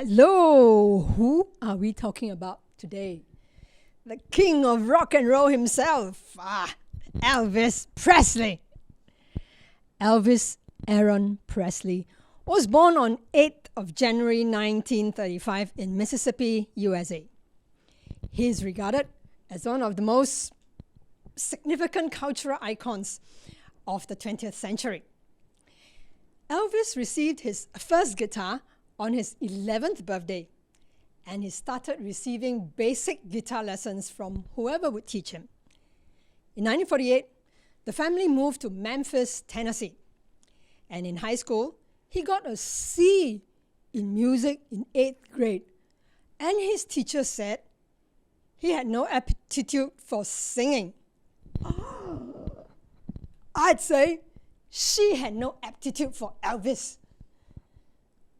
Hello, who are we talking about today? The king of rock and roll himself, Elvis Presley. Elvis Aaron Presley was born on 8th of January 1935 in Mississippi, USA. He is regarded as one of the most significant cultural icons of the 20th century. Elvis received his first guitar on his 11th birthday, and he started receiving basic guitar lessons from whoever would teach him. In 1948, the family moved to Memphis, Tennessee, and in high school, he got a C in music in 8th grade, and his teacher said he had no aptitude for singing. I'd say she had no aptitude for Elvis.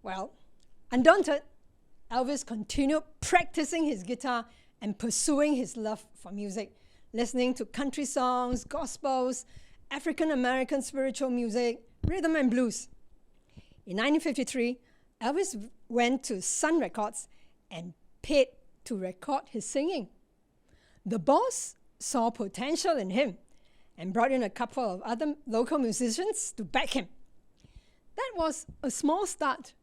Well, undaunted, Elvis continued practicing his guitar and pursuing his love for music, listening to country songs, gospels, African American spiritual music, rhythm and blues. In 1953, Elvis went to Sun Records and paid to record his singing. The boss saw potential in him and brought in a couple of other local musicians to back him. That was a small start,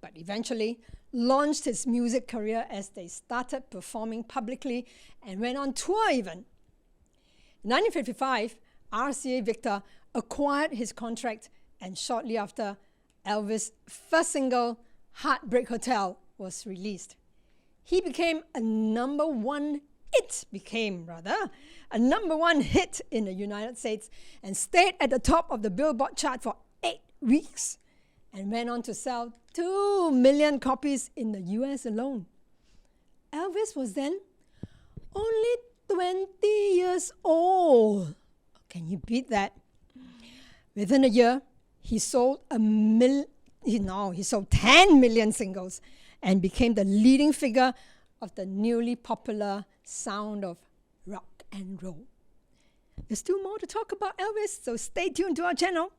but eventually launched his music career as they started performing publicly and went on tour even. In 1955, RCA Victor acquired his contract, and shortly after, Elvis' first single, Heartbreak Hotel, was released. He became a number one hit in the United States and stayed at the top of the Billboard chart for 8 weeks and went on to sell 2 million copies in the US alone. Elvis was then only 20 years old. Can you beat that? Within a year, he sold 10 million singles and became the leading figure of the newly popular sound of rock and roll. There's still more to talk about Elvis, so stay tuned to our channel.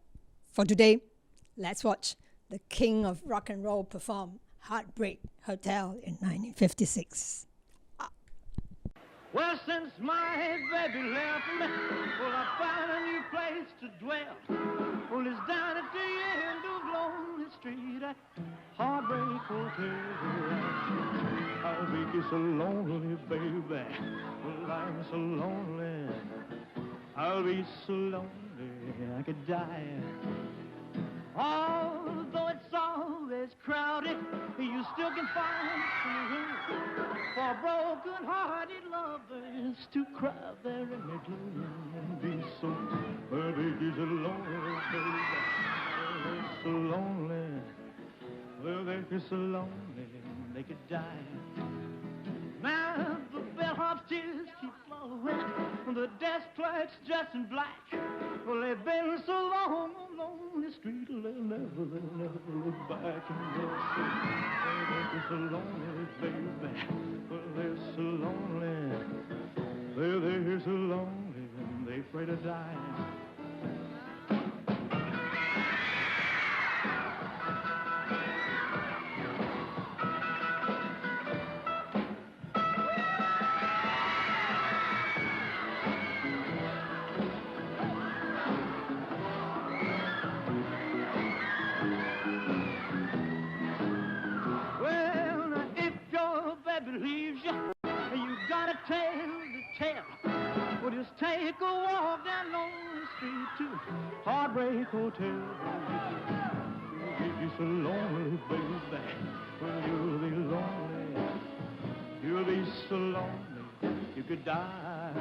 For today, let's watch the king of rock and roll perform Heartbreak Hotel in 1956. Well, since my baby left me, well, I found a new place to dwell. Well, it's down at the end of Lonely Street at Heartbreak Hotel. I'll make you so lonely, baby. Well, I'm so lonely. I'll be so lonely I could die. Although it's always crowded, you still can find some room for broken-hearted lovers to cry there in the gloom and be so, baby, so lonely, baby. They're so lonely. Well, they're so lonely they could die. Now the bellhop's tears keep flowing, the desk clerk's dressed in black. Well, they've been so long on Lonely Street, they'll never look back. And they're so lonely, baby. Well, they're so lonely. They're so lonely, and they're afraid to die. Believes you, you gotta tell the tale. Well, just take a walk down Lonely Street to Heartbreak Hotel. You're so lonely, baby. Well, you'll be lonely. You'll be so lonely you could die.